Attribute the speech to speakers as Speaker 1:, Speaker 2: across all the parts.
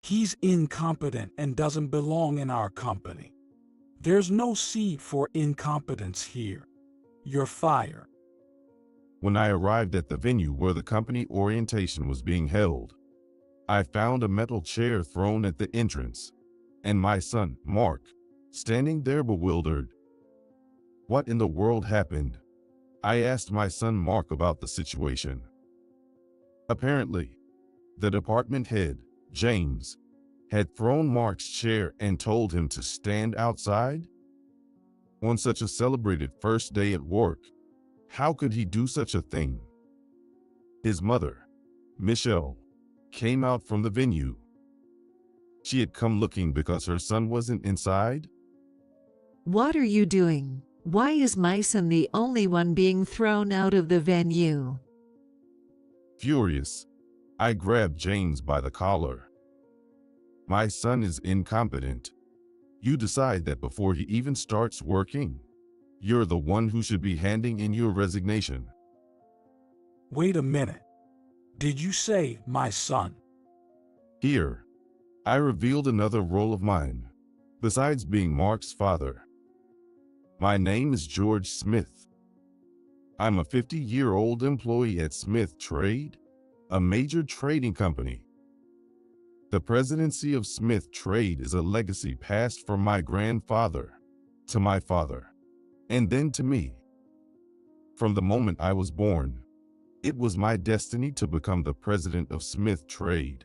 Speaker 1: He's incompetent and doesn't belong in our company. There's no seat for incompetence here. You're fired.
Speaker 2: When I arrived at the venue where the company orientation was being held, I found a metal chair thrown at the entrance, and my son, Mark, standing there bewildered. What in the world happened? I asked my son Mark about the situation. Apparently, the department head, James, had thrown Mark's chair and told him to stand outside? On such a celebrated first day at work, how could he do such a thing? His mother, Michelle, came out from the venue. She had come looking because her son wasn't inside.
Speaker 3: What are you doing? Why is my son the only one being thrown out of the venue?
Speaker 2: Furious, I grabbed James by the collar. My son is incompetent. You decide that before he even starts working. You're the one who should be handing in your resignation.
Speaker 1: Wait a minute. Did you say my son?
Speaker 2: Here, I revealed another role of mine, besides being Mark's father. My name is George Smith. I'm a 50-year-old employee at Smith Trade, a major trading company. The presidency of Smith Trade is a legacy passed from my grandfather to my father, and then to me. From the moment I was born, it was my destiny to become the president of Smith Trade.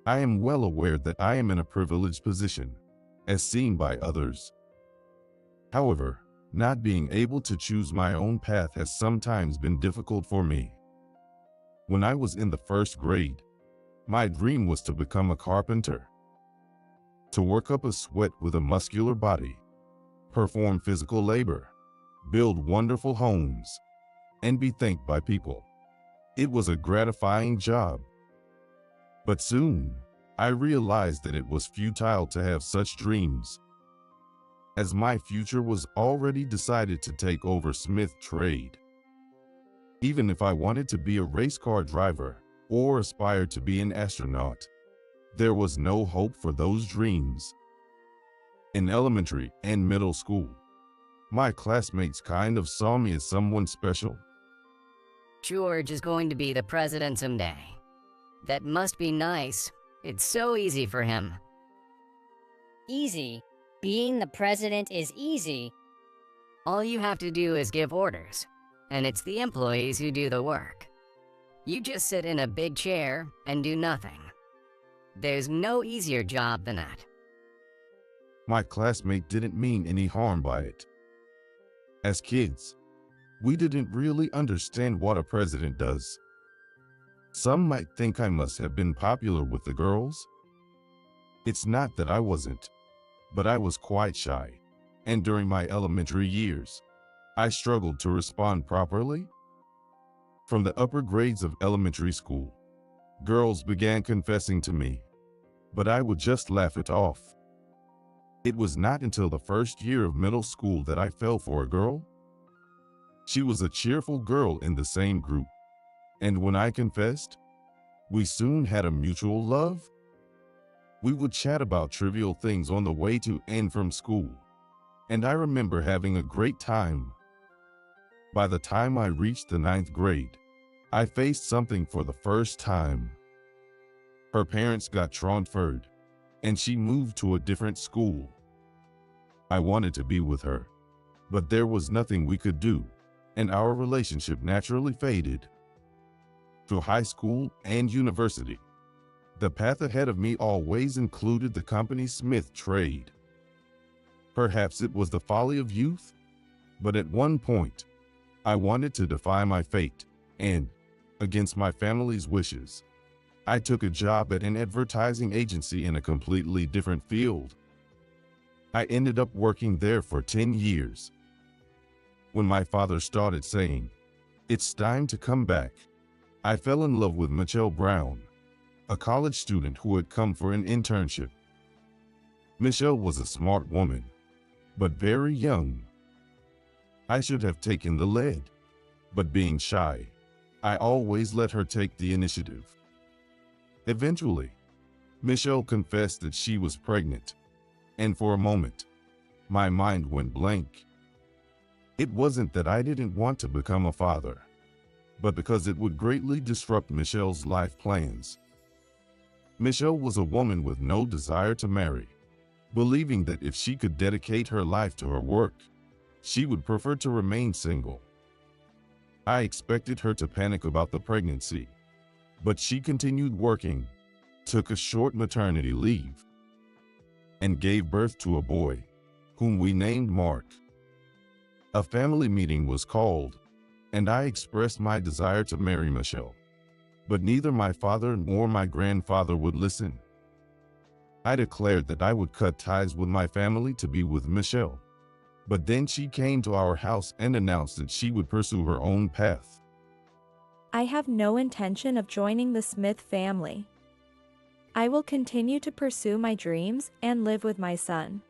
Speaker 2: I am well aware that I am in a privileged position, as seen by others. However, not being able to choose my own path has sometimes been difficult for me. When I was in the first grade, my dream was to become a carpenter, to work up a sweat with a muscular body, perform physical labor, build wonderful homes, and be thanked by people. It was a gratifying job. But soon, I realized that it was futile to have such dreams, as my future was already decided to take over Smith Trade. Even if I wanted to be a race car driver or aspired to be an astronaut, there was no hope for those dreams. In elementary and middle school, my classmates kind of saw me as someone special.
Speaker 4: George is going to be the president someday. That must be nice. It's so easy for him.
Speaker 5: Easy? Being the president is easy.
Speaker 4: All you have to do is give orders, and it's the employees who do the work. You just sit in a big chair and do nothing. There's no easier job than that.
Speaker 2: My classmate didn't mean any harm by it. As kids, we didn't really understand what a president does. Some might think I must have been popular with the girls. It's not that I wasn't, but I was quite shy, and during my elementary years, I struggled to respond properly. From the upper grades of elementary school, girls began confessing to me, but I would just laugh it off. It was not until the first year of middle school that I fell for a girl. She was a cheerful girl in the same group, and when I confessed, we soon had a mutual love. We would chat about trivial things on the way to and from school, and I remember having a great time. By the time I reached the 9th grade, I faced something for the first time. Her parents got transferred, and she moved to a different school. I wanted to be with her, but there was nothing we could do, and our relationship naturally faded. Through high school and university, the path ahead of me always included the company Smith Trade. Perhaps it was the folly of youth, but at one point, I wanted to defy my fate, and, against my family's wishes, I took a job at an advertising agency in a completely different field. I ended up working there for 10 years. When my father started saying, "It's time to come back," I fell in love with Michelle Brown, a college student who had come for an internship. Michelle was a smart woman, but very young. I should have taken the lead, but being shy, I always let her take the initiative. Eventually, Michelle confessed that she was pregnant, and for a moment, my mind went blank. It wasn't that I didn't want to become a father, but because it would greatly disrupt Michelle's life plans. Michelle was a woman with no desire to marry, believing that if she could dedicate her life to her work, she would prefer to remain single. I expected her to panic about the pregnancy, but she continued working, took a short maternity leave, and gave birth to a boy, whom we named Mark. A family meeting was called, and I expressed my desire to marry Michelle, but neither my father nor my grandfather would listen. I declared that I would cut ties with my family to be with Michelle, but then she came to our house and announced that she would pursue her own path.
Speaker 6: I have no intention of joining the Smith family. I will continue to pursue my dreams and live with my son.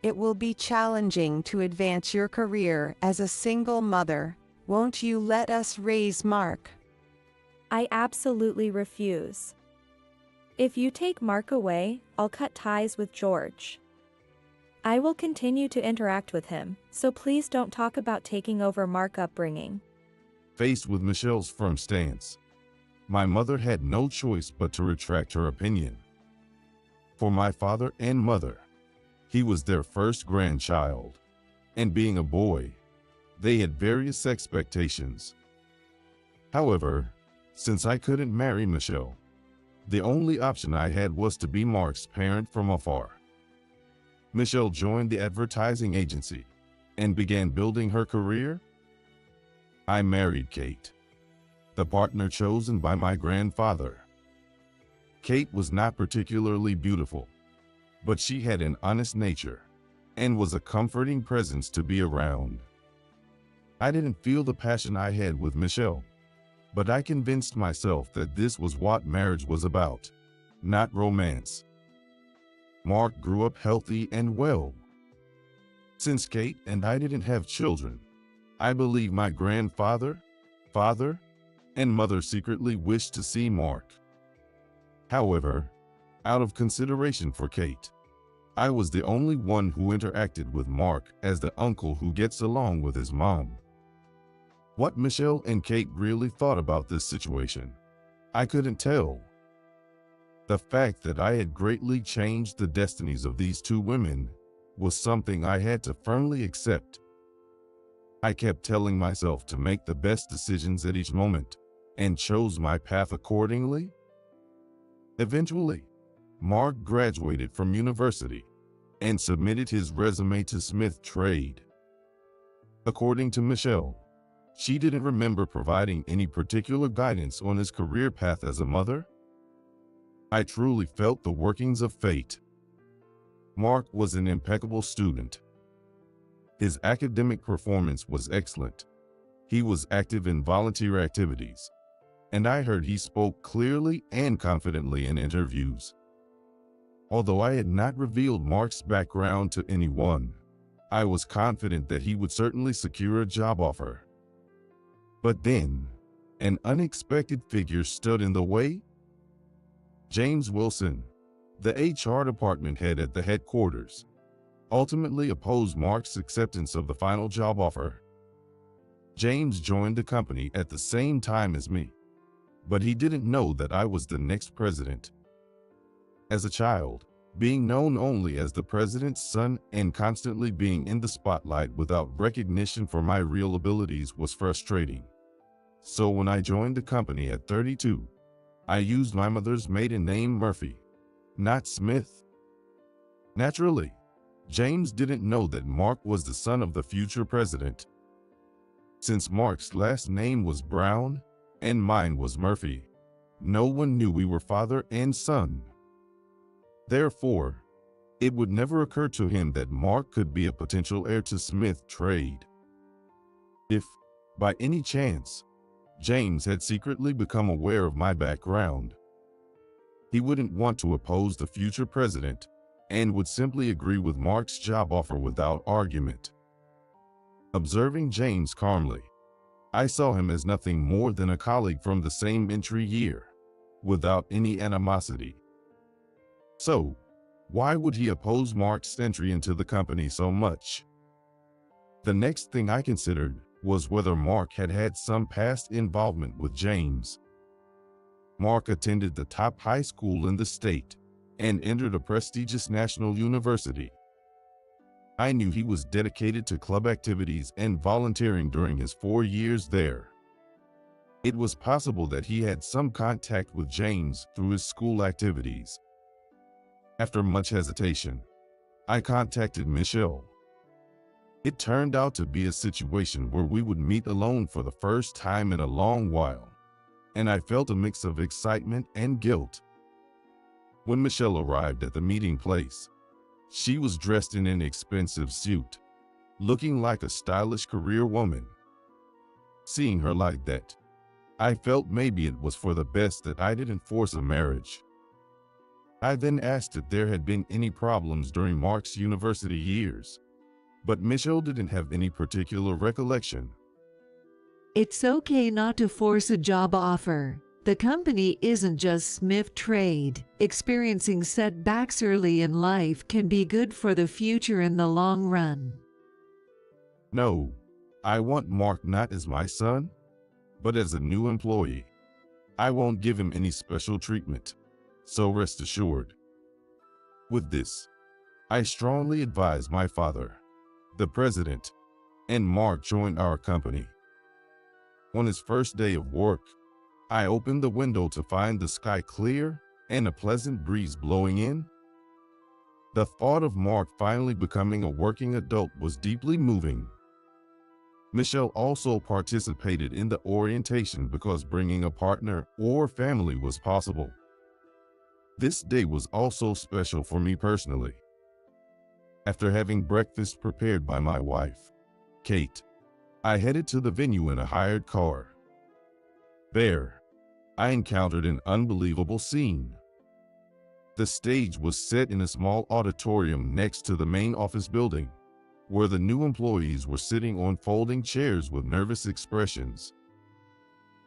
Speaker 7: It will be challenging to advance your career as a single mother. Won't you let us raise Mark?
Speaker 6: I absolutely refuse. If you take Mark away, I'll cut ties with George. I will continue to interact with him, so please don't talk about taking over Mark's upbringing.
Speaker 2: Faced with Michelle's firm stance, my mother had no choice but to retract her opinion. For my father and mother, he was their first grandchild, and being a boy, they had various expectations. However, since I couldn't marry Michelle, the only option I had was to be Mark's parent from afar. Michelle joined the advertising agency and began building her career. I married Kate, the partner chosen by my grandfather. Kate was not particularly beautiful, but she had an honest nature and was a comforting presence to be around. I didn't feel the passion I had with Michelle, but I convinced myself that this was what marriage was about, not romance. Mark grew up healthy and well. Since Kate and I didn't have children, I believe my grandfather, father, and mother secretly wished to see Mark. However, out of consideration for Kate, I was the only one who interacted with Mark as the uncle who gets along with his mom. What Michelle and Kate really thought about this situation, I couldn't tell. The fact that I had greatly changed the destinies of these two women was something I had to firmly accept. I kept telling myself to make the best decisions at each moment, and chose my path accordingly. Eventually, Mark graduated from university and submitted his resume to Smith Trade. According to Michelle, she didn't remember providing any particular guidance on his career path as a mother. I truly felt the workings of fate. Mark was an impeccable student. His academic performance was excellent. He was active in volunteer activities, and I heard he spoke clearly and confidently in interviews. Although I had not revealed Mark's background to anyone, I was confident that he would certainly secure a job offer. But then, an unexpected figure stood in the way. James Wilson, the HR department head at the headquarters, ultimately opposed Mark's acceptance of the final job offer. James joined the company at the same time as me, but he didn't know that I was the next president. As a child, being known only as the president's son and constantly being in the spotlight without recognition for my real abilities was frustrating. So when I joined the company at 32, I used my mother's maiden name Murphy, not Smith. Naturally, James didn't know that Mark was the son of the future president. Since Mark's last name was Brown and mine was Murphy, no one knew we were father and son. Therefore, it would never occur to him that Mark could be a potential heir to Smith Trade. If, by any chance, James had secretly become aware of my background, he wouldn't want to oppose the future president and would simply agree with Mark's job offer without argument. Observing James calmly, I saw him as nothing more than a colleague from the same entry year, without any animosity. So, why would he oppose Mark's entry into the company so much? The next thing I considered was whether Mark had had some past involvement with James. Mark attended the top high school in the state and entered a prestigious national university. I knew he was dedicated to club activities and volunteering during his 4 years there. It was possible that he had some contact with James through his school activities. After much hesitation, I contacted Michelle. It turned out to be a situation where we would meet alone for the first time in a long while, and I felt a mix of excitement and guilt. When Michelle arrived at the meeting place, she was dressed in an expensive suit, looking like a stylish career woman. Seeing her like that, I felt maybe it was for the best that I didn't force a marriage. I then asked if there had been any problems during Mark's university years, but Michelle didn't have any particular recollection.
Speaker 3: It's okay not to force a job offer. The company isn't just Smith Trade. Experiencing setbacks early in life can be good for the future in the long run.
Speaker 2: No, I want Mark not as my son, but as a new employee. I won't give him any special treatment, so rest assured. With this, I strongly advise my father, the president, and Mark joined our company. On his first day of work, I opened the window to find the sky clear and a pleasant breeze blowing in. The thought of Mark finally becoming a working adult was deeply moving. Michelle also participated in the orientation because bringing a partner or family was possible. This day was also special for me personally. After having breakfast prepared by my wife, Kate, I headed to the venue in a hired car. There, I encountered an unbelievable scene. The stage was set in a small auditorium next to the main office building, where the new employees were sitting on folding chairs with nervous expressions.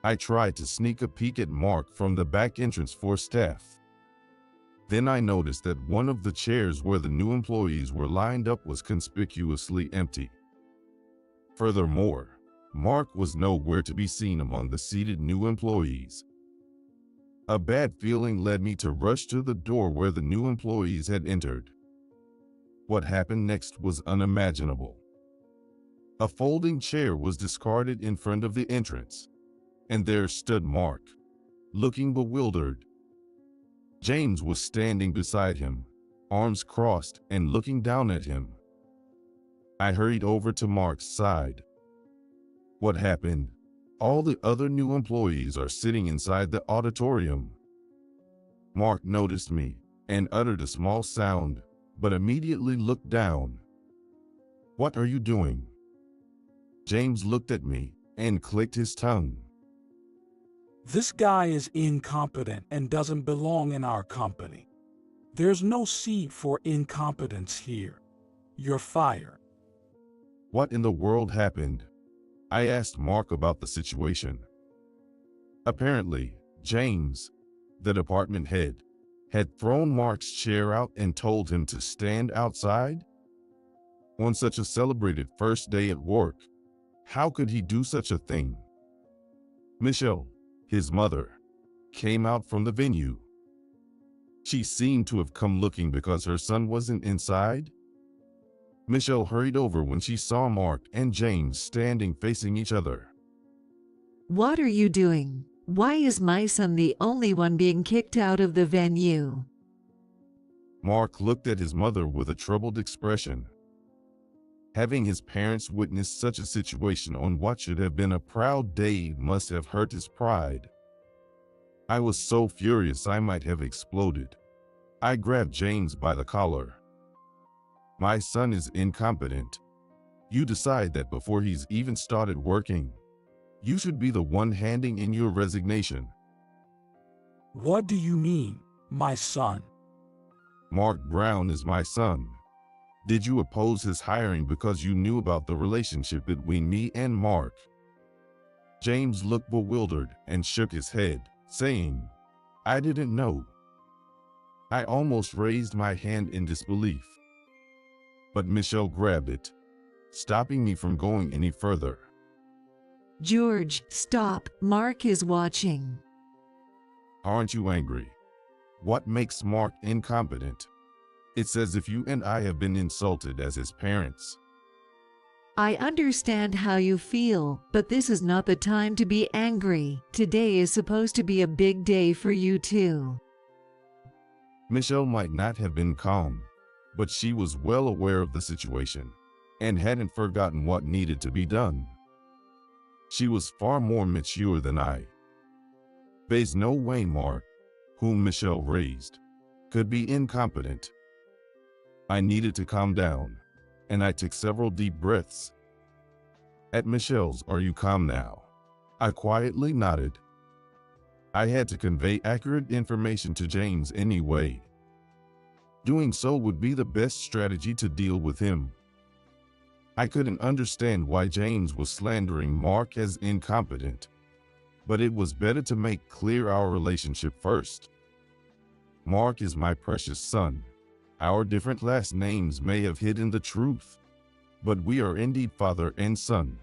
Speaker 2: I tried to sneak a peek at Mark from the back entrance for staff. Then I noticed that one of the chairs where the new employees were lined up was conspicuously empty. Furthermore, Mark was nowhere to be seen among the seated new employees. A bad feeling led me to rush to the door where the new employees had entered. What happened next was unimaginable. A folding chair was discarded in front of the entrance, and there stood Mark, looking bewildered. James was standing beside him, arms crossed and looking down at him. I hurried over to Mark's side. What happened? All the other new employees are sitting inside the auditorium. Mark noticed me and uttered a small sound, but immediately looked down. What are you doing? James looked at me and clicked his tongue.
Speaker 1: This guy is incompetent and doesn't belong in our company. There's no seat for incompetence here. You're fired.
Speaker 2: What in the world happened? I asked Mark about the situation. Apparently, James, the department head, had thrown Mark's chair out and told him to stand outside? On such a celebrated first day at work, how could he do such a thing? Michelle, his mother, came out from the venue. She seemed to have come looking because her son wasn't inside. Michelle hurried over when she saw Mark and James standing facing each other.
Speaker 3: What are you doing? Why is my son the only one being kicked out of the venue?
Speaker 2: Mark looked at his mother with a troubled expression. Having his parents witness such a situation on what should have been a proud day must have hurt his pride. I was so furious I might have exploded. I grabbed James by the collar. My son is incompetent. You decide that before he's even started working. You should be the one handing in your resignation.
Speaker 1: What do you mean, my son?
Speaker 2: Mark Brown is my son. Did you oppose his hiring because you knew about the relationship between me and Mark? James looked bewildered and shook his head, saying, I didn't know. I almost raised my hand in disbelief. But Michelle grabbed it, stopping me from going any further.
Speaker 3: George, stop. Mark is watching.
Speaker 2: Aren't you angry? What makes Mark incompetent? It's as if you and I have been insulted as his parents.
Speaker 3: I understand how you feel, but this is not the time to be angry. Today is supposed to be a big day for you too.
Speaker 2: Michelle might not have been calm, but she was well aware of the situation and hadn't forgotten what needed to be done. She was far more mature than I. There's no way Mark, whom Michelle raised, could be incompetent. I needed to calm down, and I took several deep breaths. At Michelle's, "Are you calm now?" I quietly nodded. I had to convey accurate information to James anyway. Doing so would be the best strategy to deal with him. I couldn't understand why James was slandering Mark as incompetent, but it was better to make clear our relationship first. Mark is my precious son. Our different last names may have hidden the truth, but we are indeed father and son.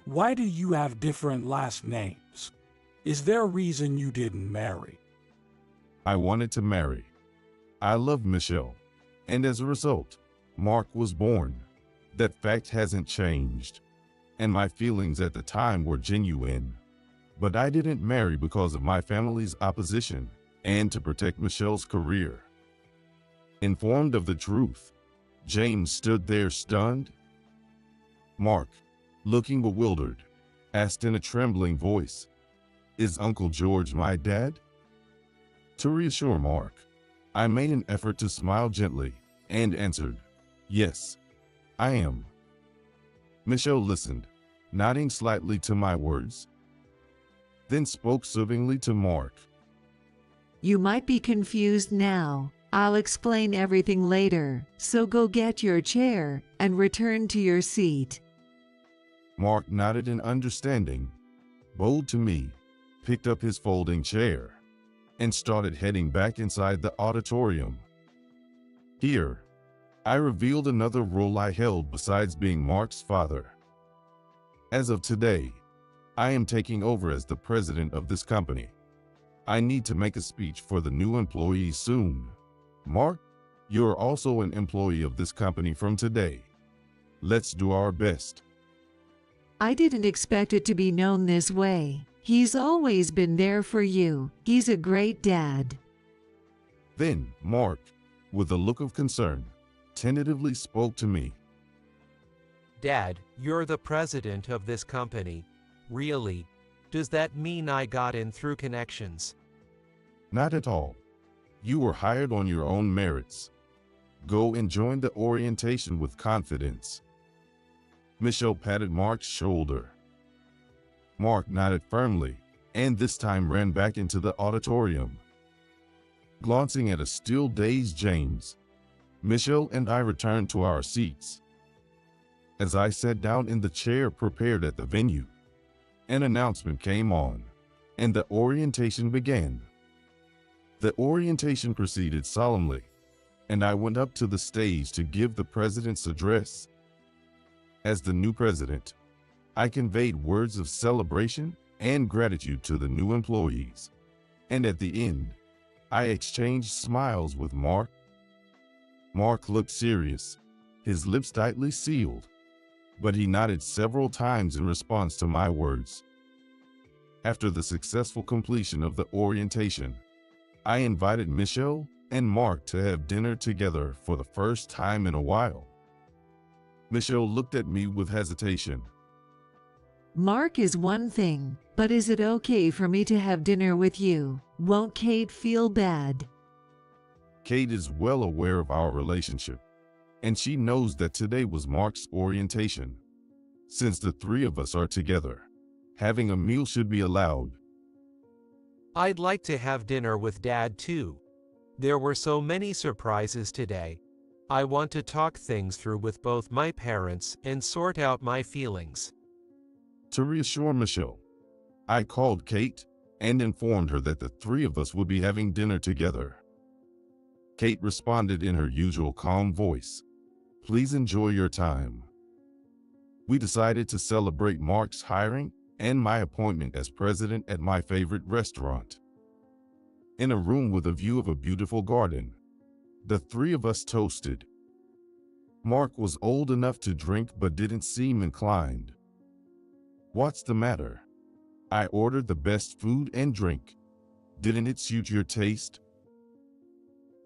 Speaker 1: Why do you have different last names? Is there a reason you didn't marry?
Speaker 2: I wanted to marry. I loved Michelle, and as a result, Mark was born. That fact hasn't changed, and my feelings at the time were genuine. But I didn't marry because of my family's opposition and to protect Michelle's career. Informed of the truth, James stood there stunned. Mark, looking bewildered, asked in a trembling voice, "Is Uncle George my dad?" To reassure Mark, I made an effort to smile gently and answered, "Yes, I am." Michelle listened, nodding slightly to my words, then spoke soothingly to Mark.
Speaker 3: You might be confused now. I'll explain everything later, so go get your chair and return to your seat.
Speaker 2: Mark nodded in understanding, bowed to me, picked up his folding chair, and started heading back inside the auditorium. Here, I revealed another role I held besides being Mark's father. As of today, I am taking over as the president of this company. I need to make a speech for the new employees soon. Mark, you're also an employee of this company from today. Let's do our best.
Speaker 3: I didn't expect it to be known this way. He's always been there for you. He's a great dad.
Speaker 2: Then Mark, with a look of concern, tentatively spoke to me.
Speaker 8: Dad, you're the president of this company. Really? Does that mean I got in through connections?
Speaker 2: Not at all. You were hired on your own merits. Go and join the orientation with confidence. Michelle patted Mark's shoulder. Mark nodded firmly, and this time ran back into the auditorium. Glancing at a still dazed James, Michelle and I returned to our seats. As I sat down in the chair prepared at the venue, an announcement came on, and the orientation began. The orientation proceeded solemnly, and I went up to the stage to give the president's address. As the new president, I conveyed words of celebration and gratitude to the new employees, and at the end, I exchanged smiles with Mark. Mark looked serious, his lips tightly sealed, but he nodded several times in response to my words. After the successful completion of the orientation, I invited Michelle and Mark to have dinner together for the first time in a while. Michelle looked at me with hesitation.
Speaker 3: Mark is one thing, but is it okay for me to have dinner with you? Won't Kate feel bad?
Speaker 2: Kate is well aware of our relationship, and she knows that today was Mark's orientation. Since the three of us are together, having a meal should be allowed.
Speaker 8: I'd like to have dinner with Dad too. There were so many surprises today. I want to talk things through with both my parents and sort out my feelings.
Speaker 2: To reassure Michelle, I called Kate and informed her that the three of us would be having dinner together. Kate responded in her usual calm voice. Please enjoy your time. We decided to celebrate Mark's hiring and my appointment as president at my favorite restaurant. In a room with a view of a beautiful garden, the three of us toasted. Mark was old enough to drink but didn't seem inclined. What's the matter? I ordered the best food and drink. Didn't it suit your taste?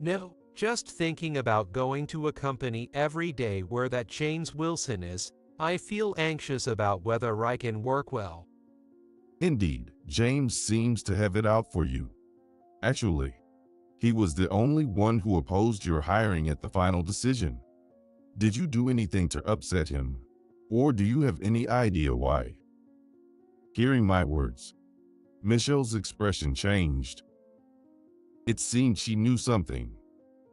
Speaker 8: No, just thinking about going to a company every day where that James Wilson is, I feel anxious about whether I can work well.
Speaker 2: Indeed, James seems to have it out for you. Actually, he was the only one who opposed your hiring at the final decision. Did you do anything to upset him? Or do you have any idea why? Hearing my words, Michelle's expression changed. It seemed she knew something,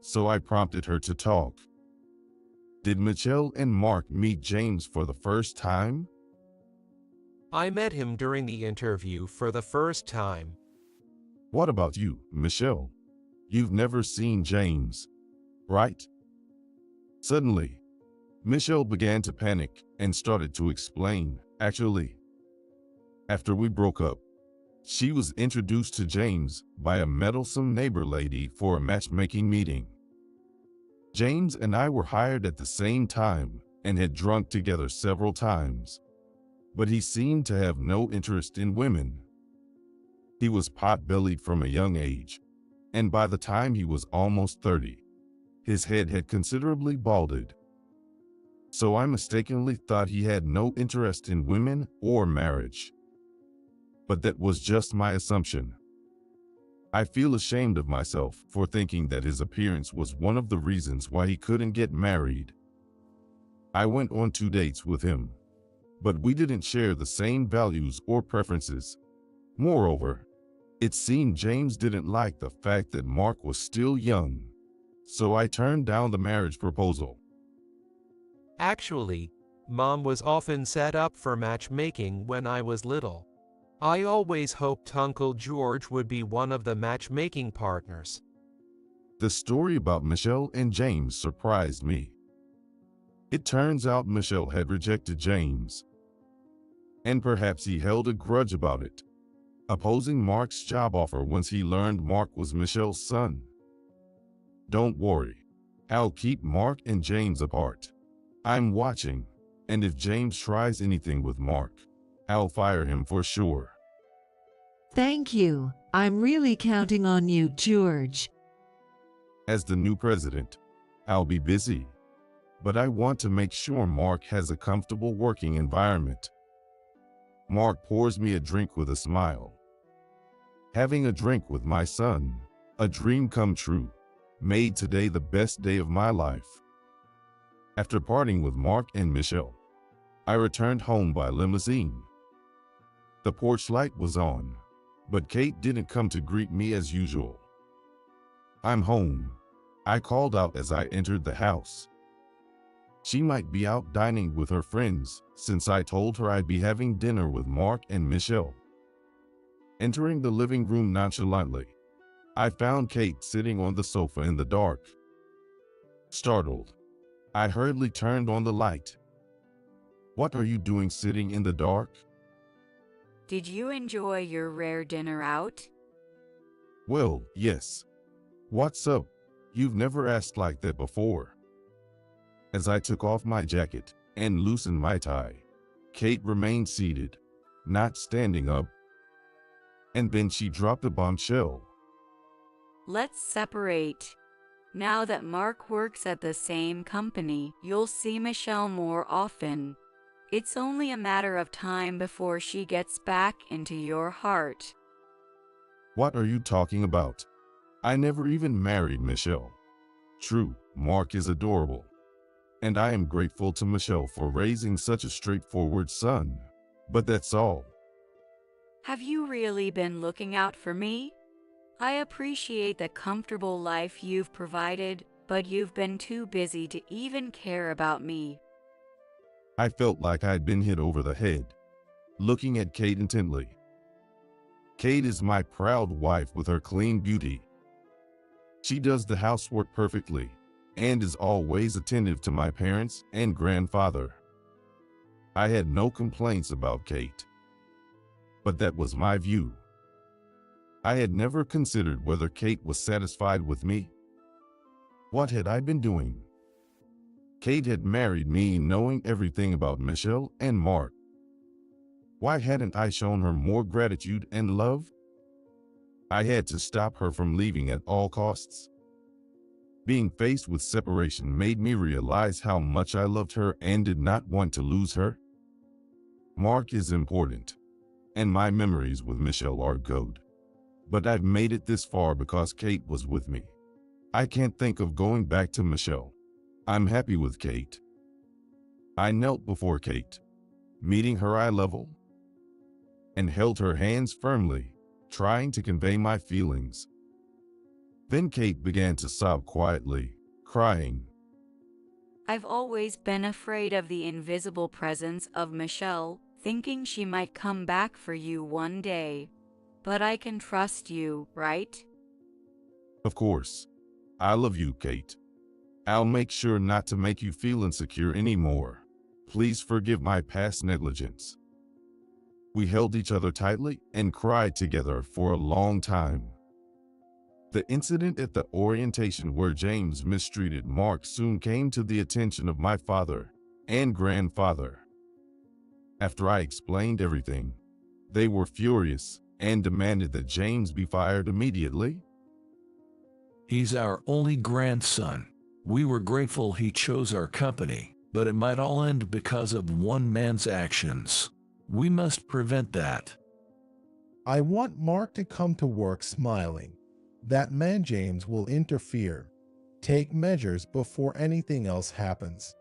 Speaker 2: so I prompted her to talk. Did Michelle and Mark meet James for the first time?
Speaker 8: I met him during the interview for the first time.
Speaker 2: What about you, Michelle? You've never seen James, right? Suddenly, Michelle began to panic and started to explain. Actually, after we broke up, she was introduced to James by a meddlesome neighbor lady for a matchmaking meeting. James and I were hired at the same time and had drunk together several times, but he seemed to have no interest in women. He was pot-bellied from a young age, and by the time he was almost 30, his head had considerably balded. So I mistakenly thought he had no interest in women or marriage. But that was just my assumption. I feel ashamed of myself for thinking that his appearance was one of the reasons why he couldn't get married. I went on 2 dates with him, but we didn't share the same values or preferences. Moreover, it seemed James didn't like the fact that Mark was still young, so I turned down the marriage proposal.
Speaker 8: Actually, Mom was often set up for matchmaking when I was little. I always hoped Uncle George would be one of the matchmaking partners.
Speaker 2: The story about Michelle and James surprised me. It turns out Michelle had rejected James, and perhaps he held a grudge about it, opposing Mark's job offer once he learned Mark was Michelle's son. Don't worry, I'll keep Mark and James apart. I'm watching, and if James tries anything with Mark, I'll fire him for sure.
Speaker 3: Thank you. I'm really counting on you, George.
Speaker 2: As the new president, I'll be busy, but I want to make sure Mark has a comfortable working environment. Mark pours me a drink with a smile. Having a drink with my son, a dream come true, made today the best day of my life. After parting with Mark and Michelle, I returned home by limousine. The porch light was on, but Kate didn't come to greet me as usual. I'm home, I called out as I entered the house. She might be out dining with her friends, since I told her I'd be having dinner with Mark and Michelle. Entering the living room nonchalantly, I found Kate sitting on the sofa in the dark. Startled, I hurriedly turned on the light. What are you doing sitting in the dark?
Speaker 9: Did you enjoy your rare dinner out?
Speaker 2: Well, yes. What's up? You've never asked like that before. As I took off my jacket and loosened my tie, Kate remained seated, not standing up. And then she dropped a bombshell.
Speaker 9: Let's separate. Now that Mark works at the same company, you'll see Michelle more often. It's only a matter of time before she gets back into your heart.
Speaker 2: What are you talking about? I never even married Michelle. True, Mark is adorable, and I am grateful to Michelle for raising such a straightforward son, but that's all.
Speaker 9: Have you really been looking out for me? I appreciate the comfortable life you've provided, but you've been too busy to even care about me.
Speaker 2: I felt like I'd been hit over the head, looking at Kate intently. Kate is my proud wife with her clean beauty. She does the housework perfectly and is always attentive to my parents and grandfather. I had no complaints about Kate, but that was my view. I had never considered whether Kate was satisfied with me. What had I been doing? Kate had married me knowing everything about Michelle and Mark. Why hadn't I shown her more gratitude and love? I had to stop her from leaving at all costs. Being faced with separation made me realize how much I loved her and did not want to lose her. Mark is important, and my memories with Michelle are good. But I've made it this far because Kate was with me. I can't think of going back to Michelle. I'm happy with Kate. I knelt before Kate, meeting her eye level, and held her hands firmly, trying to convey my feelings. Then Kate began to sob quietly, crying.
Speaker 9: I've always been afraid of the invisible presence of Michelle, thinking she might come back for you one day. But I can trust you, right?
Speaker 2: Of course. I love you, Kate. I'll make sure not to make you feel insecure anymore. Please forgive my past negligence. We held each other tightly and cried together for a long time. The incident at the orientation where James mistreated Mark soon came to the attention of my father and grandfather. After I explained everything, they were furious and demanded that James be fired immediately.
Speaker 10: He's our only grandson. We were grateful he chose our company, but it might all end because of one man's actions. We must prevent that.
Speaker 11: I want Mark to come to work smiling. That man James will interfere. Take measures before anything else happens.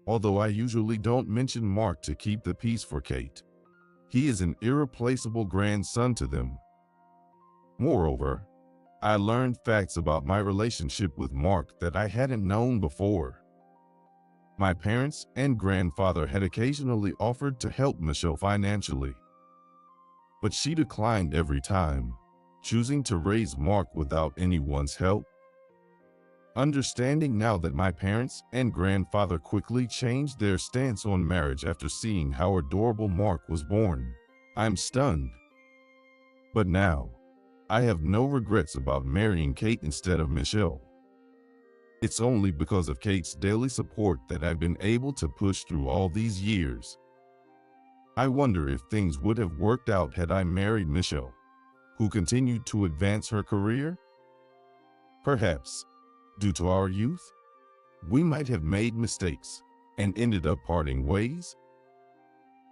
Speaker 2: Although I usually don't mention Mark to keep the peace for Kate, he is an irreplaceable grandson to them. Moreover, I learned facts about my relationship with Mark that I hadn't known before. My parents and grandfather had occasionally offered to help Michelle financially, but she declined every time, choosing to raise Mark without anyone's help. Understanding now that my parents and grandfather quickly changed their stance on marriage after seeing how adorable Mark was born, I'm stunned. But now, I have no regrets about marrying Kate instead of Michelle. It's only because of Kate's daily support that I've been able to push through all these years. I wonder if things would have worked out had I married Michelle, who continued to advance her career. Perhaps, due to our youth, we might have made mistakes and ended up parting ways.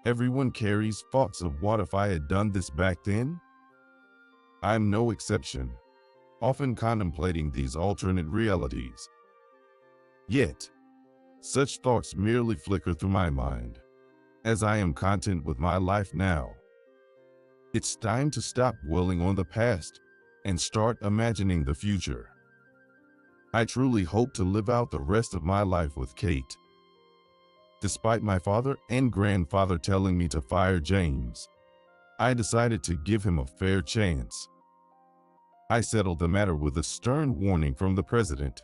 Speaker 2: Everyone carries thoughts of what if I had done this back then? I'm no exception, often contemplating these alternate realities. Yet, such thoughts merely flicker through my mind, as I am content with my life now. It's time to stop dwelling on the past and start imagining the future. I truly hope to live out the rest of my life with Kate. Despite my father and grandfather telling me to fire James, I decided to give him a fair chance. I settled the matter with a stern warning from the president,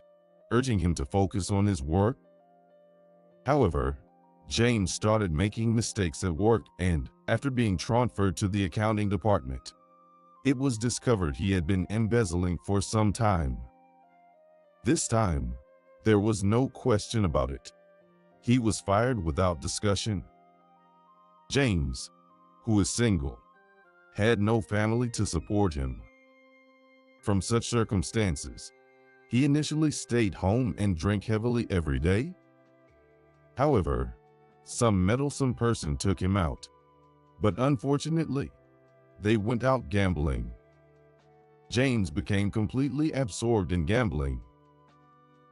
Speaker 2: urging him to focus on his work. However, James started making mistakes at work and, after being transferred to the accounting department, it was discovered he had been embezzling for some time. This time, there was no question about it. He was fired without discussion. James, who is single, had no family to support him. From such circumstances, he initially stayed home and drank heavily every day. However, some meddlesome person took him out, but unfortunately, they went out gambling. James became completely absorbed in gambling.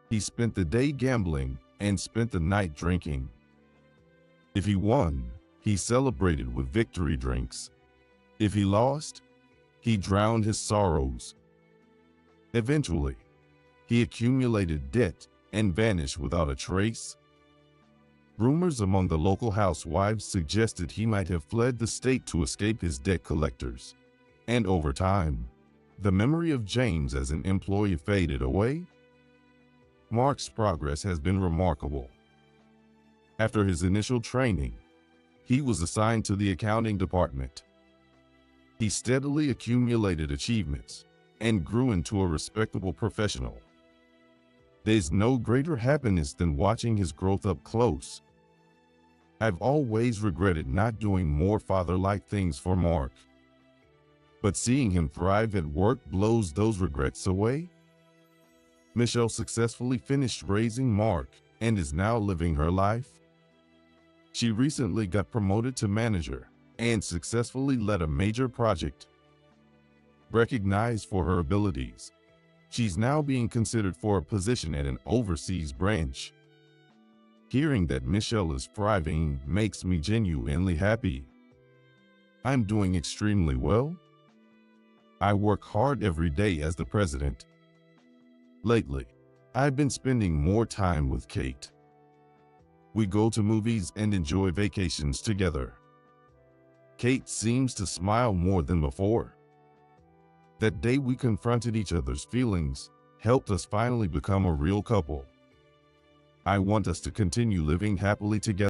Speaker 2: He spent the day gambling and spent the night drinking. If he won, he celebrated with victory drinks. If he lost, he drowned his sorrows. Eventually, he accumulated debt and vanished without a trace. Rumors among the local housewives suggested he might have fled the state to escape his debt collectors. And over time, The memory of James as an employee faded away. Mark's progress has been remarkable. After his initial training, he was assigned to the accounting department. He steadily accumulated achievements and grew into a respectable professional. There's no greater happiness than watching his growth up close. I've always regretted not doing more father-like things for Mark. But seeing him thrive at work blows those regrets away. Michelle successfully finished raising Mark and is now living her life. She recently got promoted to manager and successfully led a major project. Recognized for her abilities, she's now being considered for a position at an overseas branch. Hearing that Michelle is thriving makes me genuinely happy. I'm doing extremely well. I work hard every day as the president. Lately, I've been spending more time with Kate. We go to movies and enjoy vacations together. Kate seems to smile more than before. That day we confronted each other's feelings helped us finally become a real couple. I want us to continue living happily together.